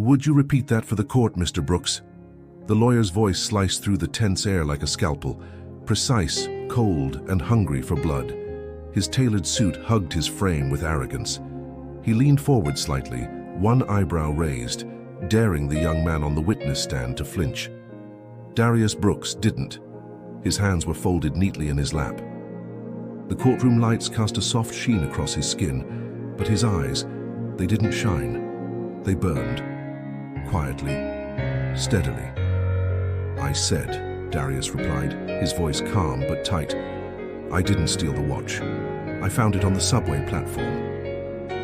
Would you repeat that for the court, Mr. Brooks? The lawyer's voice sliced through the tense air like a scalpel, precise, cold, and hungry for blood. His tailored suit hugged his frame with arrogance. He leaned forward slightly, one eyebrow raised, daring the young man on the witness stand to flinch. Darius Brooks didn't. His hands were folded neatly in his lap. The courtroom lights cast a soft sheen across his skin, but his eyes, they didn't shine. They burned. Quietly, steadily. "I said," Darius replied, his voice calm but tight. "I didn't steal the watch. I found it on the subway platform."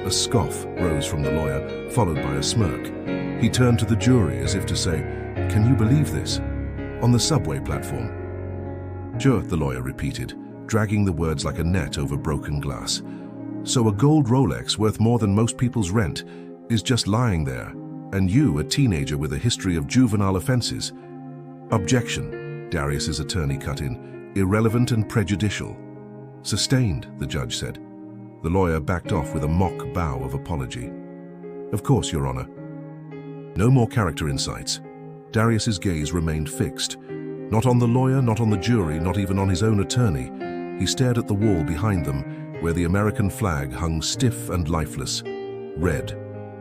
A scoff rose from the lawyer, followed by a smirk. He turned to the jury as if to say, "Can you believe this? On the subway platform?" "Sure," the lawyer repeated, dragging the words like a net over broken glass. "So a gold Rolex worth more than most people's rent is just lying there, and you, a teenager with a history of juvenile offenses." "Objection," Darius's attorney cut in. "Irrelevant and prejudicial." "Sustained," the judge said. The lawyer backed off with a mock bow of apology. "Of course, Your Honor." No more character insights. Darius's gaze remained fixed. Not on the lawyer, not on the jury, not even on his own attorney. He stared at the wall behind them, where the American flag hung stiff and lifeless. Red,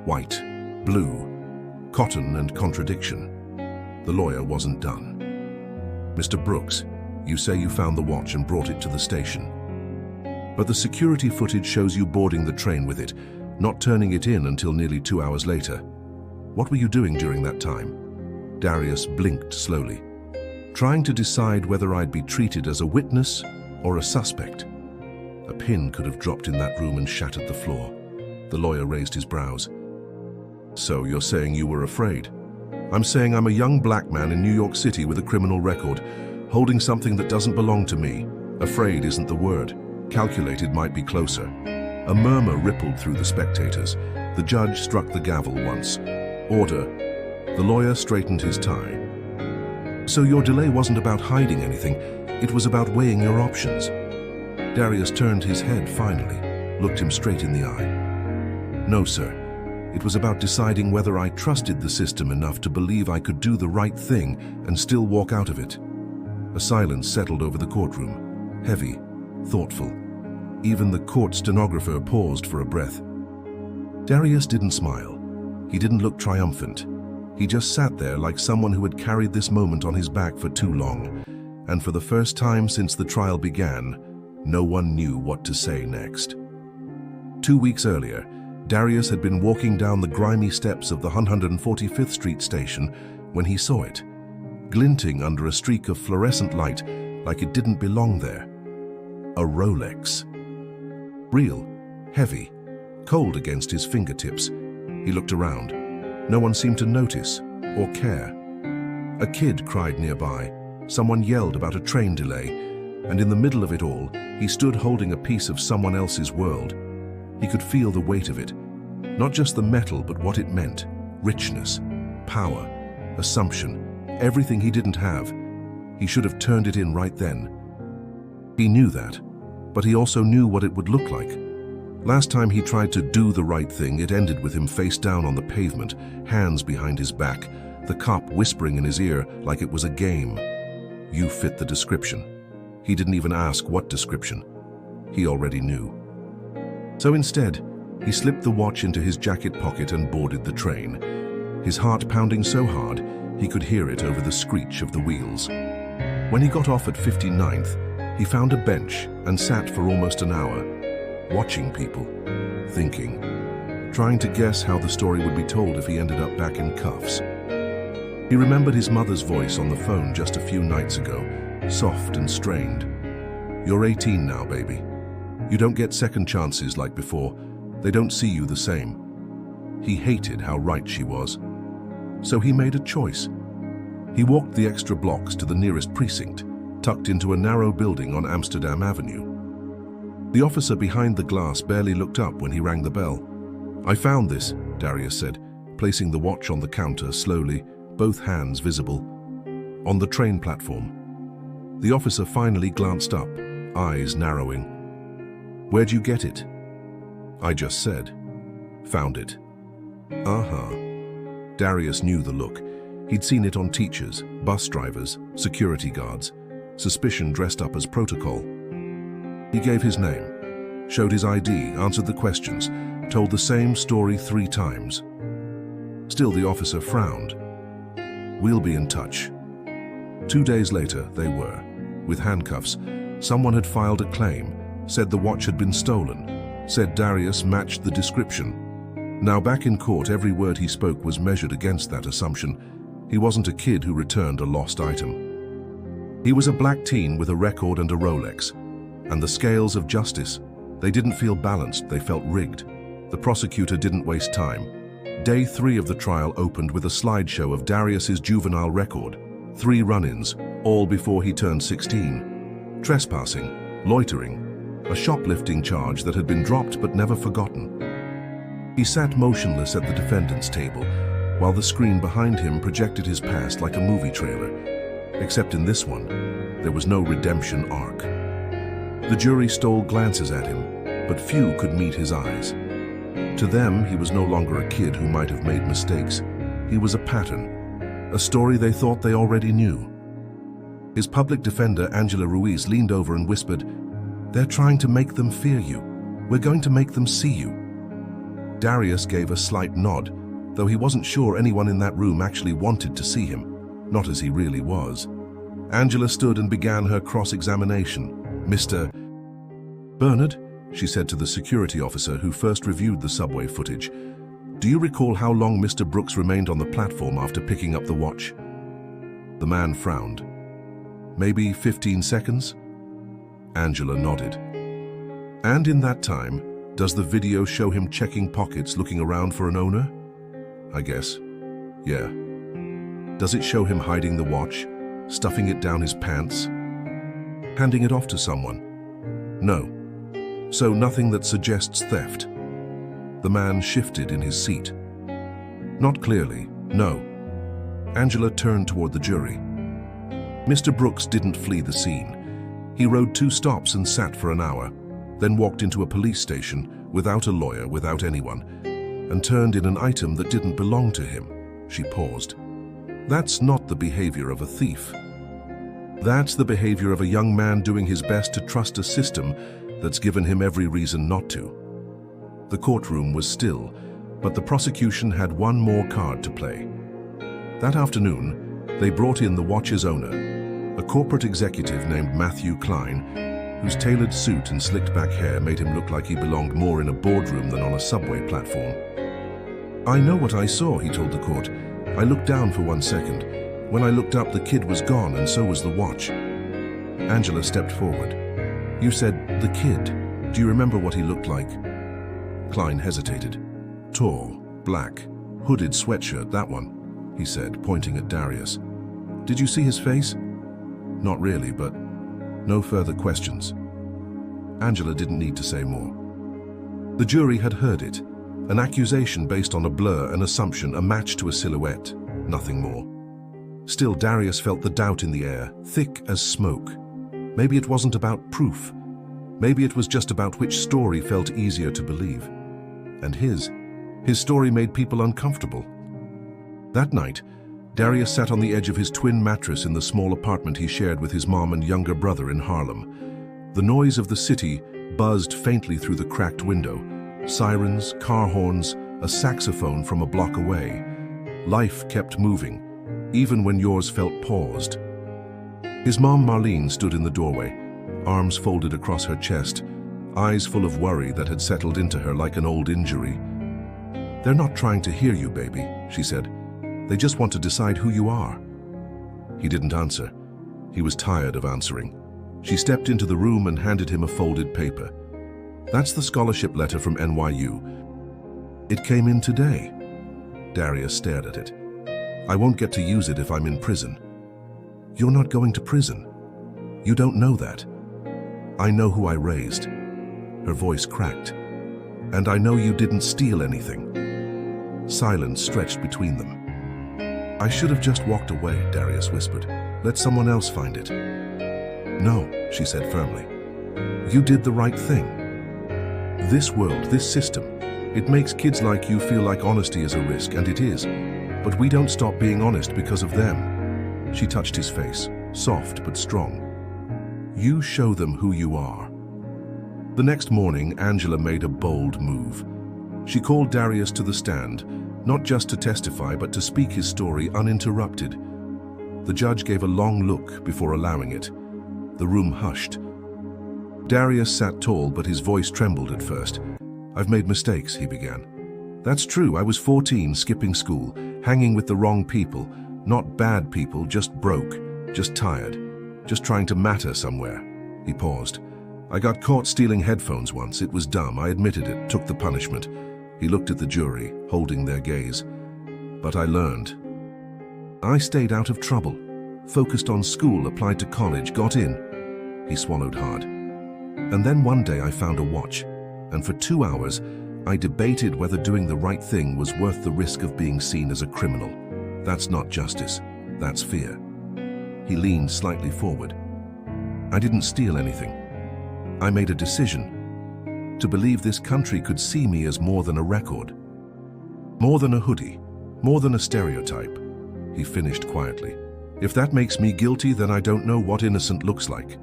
white, blue, cotton and contradiction. The lawyer wasn't done. "Mr. Brooks, you say you found the watch and brought it to the station. But the security footage shows you boarding the train with it, not turning it in until nearly 2 hours later. What were you doing during that time?" Darius blinked slowly, trying to decide whether I'd be treated as a witness or a suspect. A pin could have dropped in that room and shattered the floor. The lawyer raised his brows. "So you're saying you were afraid?" "I'm saying I'm a young black man in New York City with a criminal record, holding something that doesn't belong to me. Afraid isn't the word. Calculated might be closer." A murmur rippled through the spectators. The judge struck the gavel once. "Order." The lawyer straightened his tie. "So your delay wasn't about hiding anything, it was about weighing your options." Darius turned his head finally, looked him straight in the eye. "No, sir. It was about deciding whether I trusted the system enough to believe I could do the right thing and still walk out of it." A silence settled over the courtroom, heavy, thoughtful. Even the court stenographer paused for a breath. Darius didn't smile. He didn't look triumphant. He just sat there like someone who had carried this moment on his back for too long. And for the first time since the trial began, no one knew what to say next. 2 weeks earlier, Darius had been walking down the grimy steps of the 145th Street station when he saw it, glinting under a streak of fluorescent light like it didn't belong there. A Rolex. Real, heavy, cold against his fingertips. He looked around. No one seemed to notice or care. A kid cried nearby. Someone yelled about a train delay. And in the middle of it all, he stood holding a piece of someone else's world. He could feel the weight of it. Not just the metal, but what it meant. Richness, power, assumption, everything he didn't have. He should have turned it in right then. He knew that, but he also knew what it would look like. Last time he tried to do the right thing, it ended with him face down on the pavement, hands behind his back, the cop whispering in his ear like it was a game. "You fit the description." He didn't even ask what description. He already knew. So instead, he slipped the watch into his jacket pocket and boarded the train, his heart pounding so hard he could hear it over the screech of the wheels. When he got off at 59th, he found a bench and sat for almost an hour, watching people, thinking, trying to guess how the story would be told if he ended up back in cuffs. He remembered his mother's voice on the phone just a few nights ago, soft and strained. "You're 18 now, baby. You don't get second chances like before. They don't see you the same." He hated how right she was. So he made a choice. He walked the extra blocks to the nearest precinct, tucked into a narrow building on Amsterdam Avenue. The officer behind the glass barely looked up when he rang the bell. "I found this," Darius said, placing the watch on the counter slowly, both hands visible. "On the train platform." The officer finally glanced up, eyes narrowing. "Where'd you get it?" "I just said. Found it." "Uh-huh." Darius knew the look. He'd seen it on teachers, bus drivers, security guards. Suspicion dressed up as protocol. He gave his name, showed his ID, answered the questions, told the same story 3 times. Still, the officer frowned. "We'll be in touch." 2 days later, they were. With handcuffs, someone had filed a claim, said the watch had been stolen, said Darius matched the description. Now back in court, every word he spoke was measured against that assumption. He wasn't a kid who returned a lost item. He was a black teen with a record and a Rolex. And the scales of justice, they didn't feel balanced, they felt rigged. The prosecutor didn't waste time. Day 3 of the trial opened with a slideshow of Darius's juvenile record. 3 run-ins, all before he turned 16. Trespassing, loitering, a shoplifting charge that had been dropped but never forgotten. He sat motionless at the defendant's table, while the screen behind him projected his past like a movie trailer. Except in this one, there was no redemption arc. The jury stole glances at him, but few could meet his eyes. To them, he was no longer a kid who might have made mistakes. He was a pattern, a story they thought they already knew. His public defender, Angela Ruiz, leaned over and whispered, "They're trying to make them fear you. We're going to make them see you." Darius gave a slight nod, though he wasn't sure anyone in that room actually wanted to see him, not as he really was. Angela stood and began her cross-examination. "Mr. Bernard," she said to the security officer who first reviewed the subway footage, "do you recall how long Mr. Brooks remained on the platform after picking up the watch?" The man frowned. "Maybe 15 seconds? Angela nodded. "And in that time, does the video show him checking pockets, looking around for an owner?" "I guess. Yeah." "Does it show him hiding the watch, stuffing it down his pants, handing it off to someone?" "No. So nothing that suggests theft." The man shifted in his seat. "Not clearly, no." Angela turned toward the jury. Mr. Brooks didn't flee the scene. He rode 2 stops and sat for an hour, then walked into a police station without a lawyer, without anyone, and turned in an item that didn't belong to him. She paused. "That's not the behavior of a thief. That's the behavior of a young man doing his best to trust a system that's given him every reason not to." The courtroom was still, but the prosecution had one more card to play. That afternoon, they brought in the watch's owner, a corporate executive named Matthew Klein, whose tailored suit and slicked-back hair made him look like he belonged more in a boardroom than on a subway platform. "I know what I saw," he told the court. "I looked down for 1 second. When I looked up, the kid was gone, and so was the watch." Angela stepped forward. "You said, the kid. Do you remember what he looked like?" Klein hesitated. "Tall, black, hooded sweatshirt, that one," he said, pointing at Darius. "Did you see his face?" "Not really, but..." No further questions. Angela didn't need to say more. The jury had heard it. An accusation based on a blur, an assumption, a match to a silhouette. Nothing more. Still, Darius felt the doubt in the air, thick as smoke. Maybe it wasn't about proof. Maybe it was just about which story felt easier to believe. And his story made people uncomfortable. That night, Darius sat on the edge of his twin mattress in the small apartment he shared with his mom and younger brother in Harlem. The noise of the city buzzed faintly through the cracked window. Sirens, car horns, a saxophone from a block away. Life kept moving, even when yours felt paused. His mom, Marlene, stood in the doorway, arms folded across her chest, eyes full of worry that had settled into her like an old injury. "They're not trying to hear you, baby," she said. "They just want to decide who you are." He didn't answer. He was tired of answering. She stepped into the room and handed him a folded paper. "That's the scholarship letter from NYU. It came in today." Darius stared at it. "I won't get to use it if I'm in prison." "You're not going to prison. You don't know that. I know who I raised." Her voice cracked. "And I know you didn't steal anything." Silence stretched between them. "I should have just walked away," Darius whispered. "Let someone else find it." "No," she said firmly. "You did the right thing. This world, this system, it makes kids like you feel like honesty is a risk, and it is. But we don't stop being honest because of them. She touched his face, soft but strong. You show them who you are. The next morning, Angela made a bold move. She called Darius to the stand, not just to testify, but to speak his story uninterrupted. The judge gave a long look before allowing it. The room hushed. Darius sat tall, but his voice trembled at first. I've made mistakes, he began. That's true, I was 14, skipping school, hanging with the wrong people. Not bad people, just broke, just tired, just trying to matter somewhere. He paused. I got caught stealing headphones once. It was dumb, I admitted it, took the punishment. He looked at the jury, holding their gaze. But I learned. I stayed out of trouble, focused on school, applied to college, got in. He swallowed hard. And then one day I found a watch, and for 2 hours I debated whether doing the right thing was worth the risk of being seen as a criminal. That's not justice, that's fear. He leaned slightly forward. I didn't steal anything. I made a decision to believe this country could see me as more than a record, more than a hoodie, more than a stereotype. He finished quietly. If that makes me guilty, then I don't know what innocent looks like.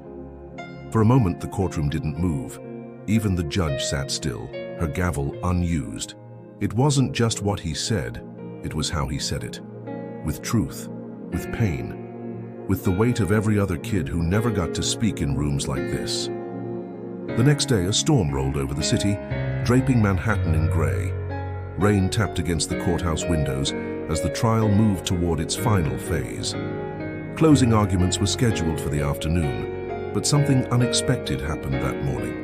For a moment, the courtroom didn't move. Even the judge sat still, her gavel unused. It wasn't just what he said, it was how he said it. With truth, with pain, with the weight of every other kid who never got to speak in rooms like this. The next day, a storm rolled over the city, draping Manhattan in gray. Rain tapped against the courthouse windows as the trial moved toward its final phase. Closing arguments were scheduled for the afternoon, but something unexpected happened that morning.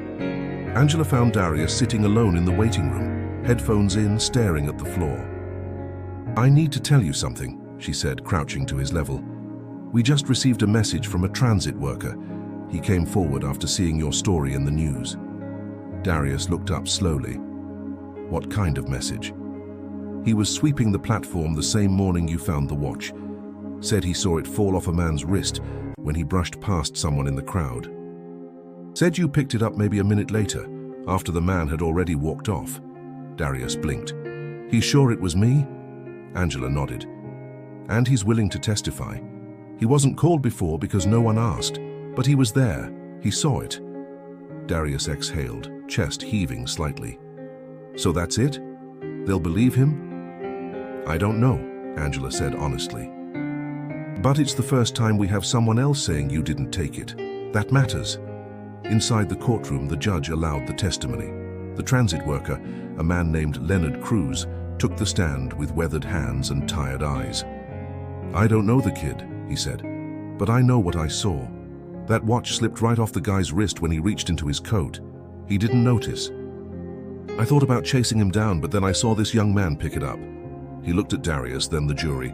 Angela found Darius sitting alone in the waiting room, headphones in, staring at the floor. I need to tell you something, she said, crouching to his level. We just received a message from a transit worker. He came forward after seeing your story in the news. Darius looked up slowly. What kind of message? He was sweeping the platform the same morning you found the watch. Said he saw it fall off a man's wrist when he brushed past someone in the crowd. Said you picked it up maybe a minute later, after the man had already walked off. Darius blinked. He's sure it was me? Angela nodded. And he's willing to testify. He wasn't called before because no one asked, but he was there. He saw it. Darius exhaled, chest heaving slightly. So that's it? They'll believe him? I don't know, Angela said honestly. But it's the first time we have someone else saying you didn't take it. That matters. Inside the courtroom, the judge allowed the testimony. The transit worker, a man named Leonard Cruz, took the stand with weathered hands and tired eyes. I don't know the kid, he said, but I know what I saw. That watch slipped right off the guy's wrist when he reached into his coat. He didn't notice. I thought about chasing him down, but then I saw this young man pick it up. He looked at Darius, then the jury.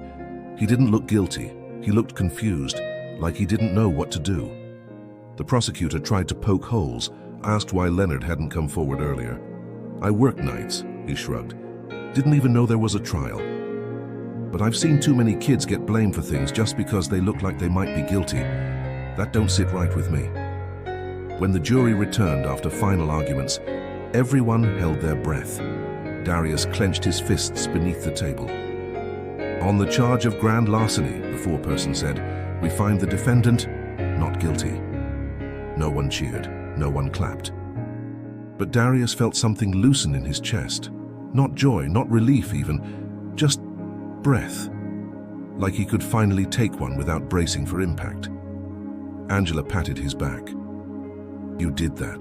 He didn't look guilty. He looked confused, like he didn't know what to do. The prosecutor tried to poke holes, asked why Leonard hadn't come forward earlier. I work nights, he shrugged. Didn't even know there was a trial. But I've seen too many kids get blamed for things just because they look like they might be guilty. That don't sit right with me. When the jury returned after final arguments, everyone held their breath. Darius clenched his fists beneath the table. On the charge of grand larceny, the foreperson said, we find the defendant not guilty. No one cheered, no one clapped. But Darius felt something loosen in his chest. Not joy, not relief even, just breath. Like he could finally take one without bracing for impact. Angela patted his back. You did that.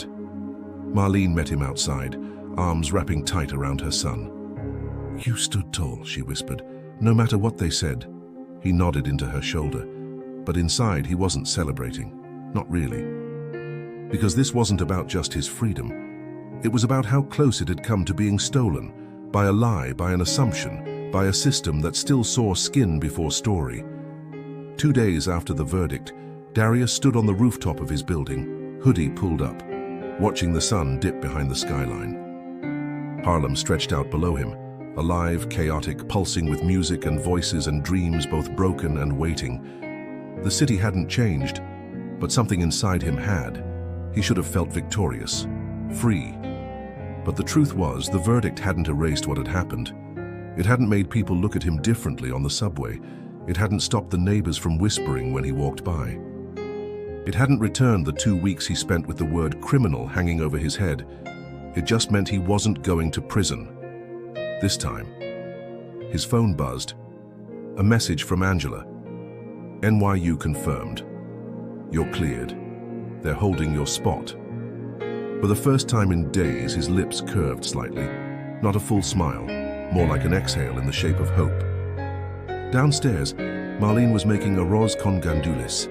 Marlene met him outside, arms wrapping tight around her son. You stood tall, she whispered, no matter what they said. He nodded into her shoulder, but inside he wasn't celebrating. Not really. Because this wasn't about just his freedom. It was about how close it had come to being stolen, by a lie, by an assumption, by a system that still saw skin before story. 2 days after the verdict, Darius stood on the rooftop of his building, hoodie pulled up, watching the sun dip behind the skyline. Harlem stretched out below him, alive, chaotic, pulsing with music and voices and dreams both broken and waiting. The city hadn't changed, but something inside him had. He should have felt victorious, free. But the truth was, the verdict hadn't erased what had happened. It hadn't made people look at him differently on the subway. It hadn't stopped the neighbors from whispering when he walked by. It hadn't returned the 2 weeks he spent with the word criminal hanging over his head. It just meant he wasn't going to prison. This time, his phone buzzed. A message from Angela. NYU confirmed. You're cleared. They're holding your spot. For the first time in days, his lips curved slightly. Not a full smile, more like an exhale in the shape of hope. Downstairs, Marlene was making arroz con gandules.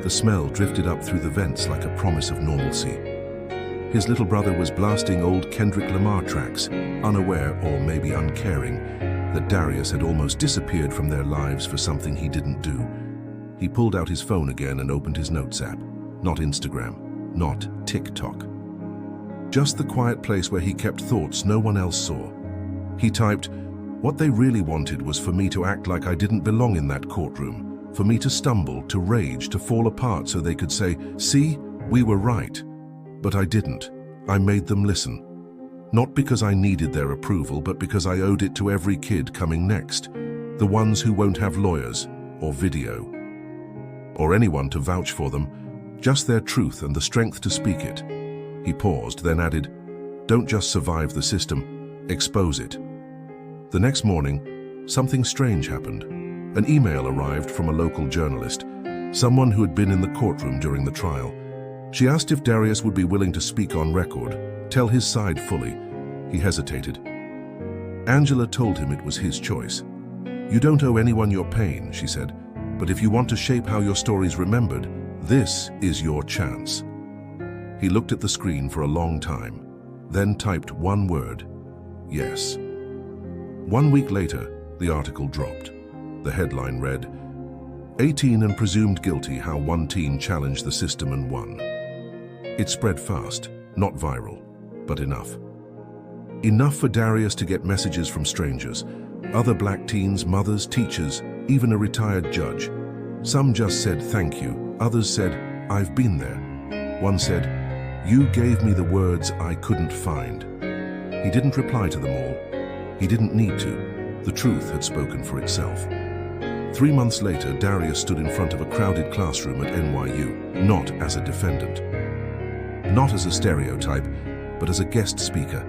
The smell drifted up through the vents like a promise of normalcy. His little brother was blasting old Kendrick Lamar tracks, unaware, or maybe uncaring, that Darius had almost disappeared from their lives for something he didn't do. He pulled out his phone again and opened his notes app. Not Instagram, not TikTok. Just the quiet place where he kept thoughts no one else saw. He typed, "What they really wanted was for me to act like I didn't belong in that courtroom, for me to stumble, to rage, to fall apart so they could say, 'See, we were right.' But I didn't. I made them listen. Not because I needed their approval, but because I owed it to every kid coming next. The ones who won't have lawyers, or video, or anyone to vouch for them, just their truth and the strength to speak it." He paused, then added, "Don't just survive the system, expose it." The next morning, something strange happened. An email arrived from a local journalist, someone who had been in the courtroom during the trial. She asked if Darius would be willing to speak on record, tell his side fully. He hesitated. Angela told him it was his choice. "You don't owe anyone your pain," she said, "but if you want to shape how your story's remembered, this is your chance." He looked at the screen for a long time, then typed one word, "Yes." 1 week later, the article dropped. The headline read, "18 and presumed guilty, how one teen challenged the system and won." It spread fast, not viral, but enough. Enough for Darius to get messages from strangers, other black teens, mothers, teachers, even a retired judge. Some just said thank you, others said, "I've been there." One said, "You gave me the words I couldn't find." He didn't reply to them all. He didn't need to. The truth had spoken for itself. 3 months later, Darius stood in front of a crowded classroom at NYU, not as a defendant. Not as a stereotype, but as a guest speaker.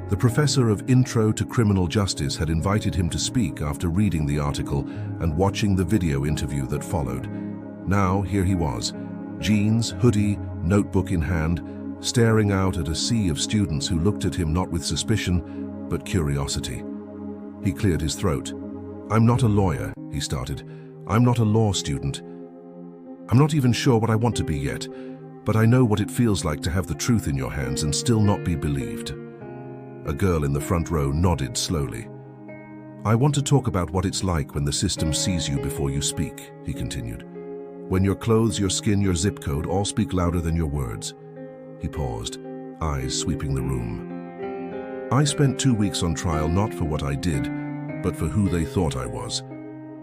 The professor of Intro to Criminal Justice had invited him to speak after reading the article and watching the video interview that followed. Now, here he was, jeans, hoodie, notebook in hand, staring out at a sea of students who looked at him not with suspicion, but curiosity. He cleared his throat. "I'm not a lawyer," he started. "I'm not a law student. I'm not even sure what I want to be yet, but I know what it feels like to have the truth in your hands and still not be believed." A girl in the front row nodded slowly. "I want to talk about what it's like when the system sees you before you speak," he continued. "When your clothes, your skin, your zip code all speak louder than your words." He paused, eyes sweeping the room. "I spent 2 weeks on trial not for what I did, but for who they thought I was.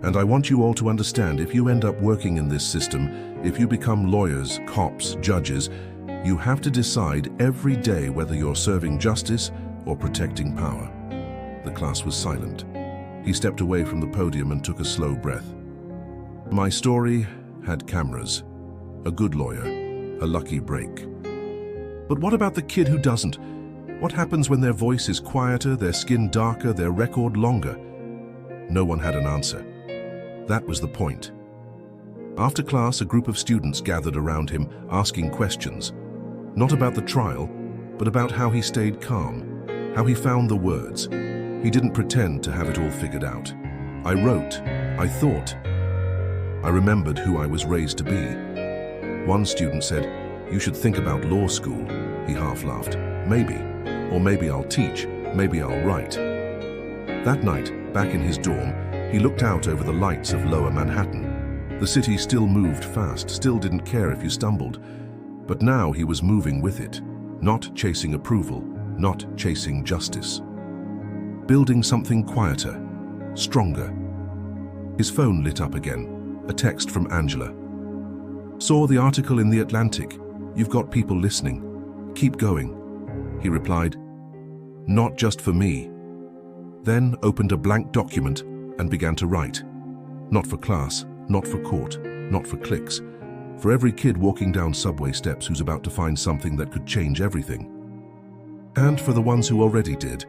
And I want you all to understand, if you end up working in this system, if you become lawyers, cops, judges, you have to decide every day whether you're serving justice or protecting power." The class was silent. He stepped away from the podium and took a slow breath. "My story had cameras. A good lawyer. A lucky break. But what about the kid who doesn't? What happens when their voice is quieter, their skin darker, their record longer?" No one had an answer. That was the point. After class, a group of students gathered around him, asking questions. Not about the trial, but about how he stayed calm, how he found the words. He didn't pretend to have it all figured out. "I wrote, I thought. I remembered who I was raised to be." One student said, "You should think about law school." He half laughed. "Maybe. Or maybe I'll teach. Maybe I'll write." That night, back in his dorm, he looked out over the lights of Lower Manhattan. The city still moved fast, still didn't care if you stumbled. But now he was moving with it, not chasing approval, not chasing justice. Building something quieter, stronger. His phone lit up again, a text from Angela. "Saw the article in The Atlantic. You've got people listening. Keep going." He replied, "Not just for me." then opened a blank document and began to write. Not for class, not for court, not for cliques. For every kid walking down subway steps who's about to find something that could change everything. And for the ones who already did,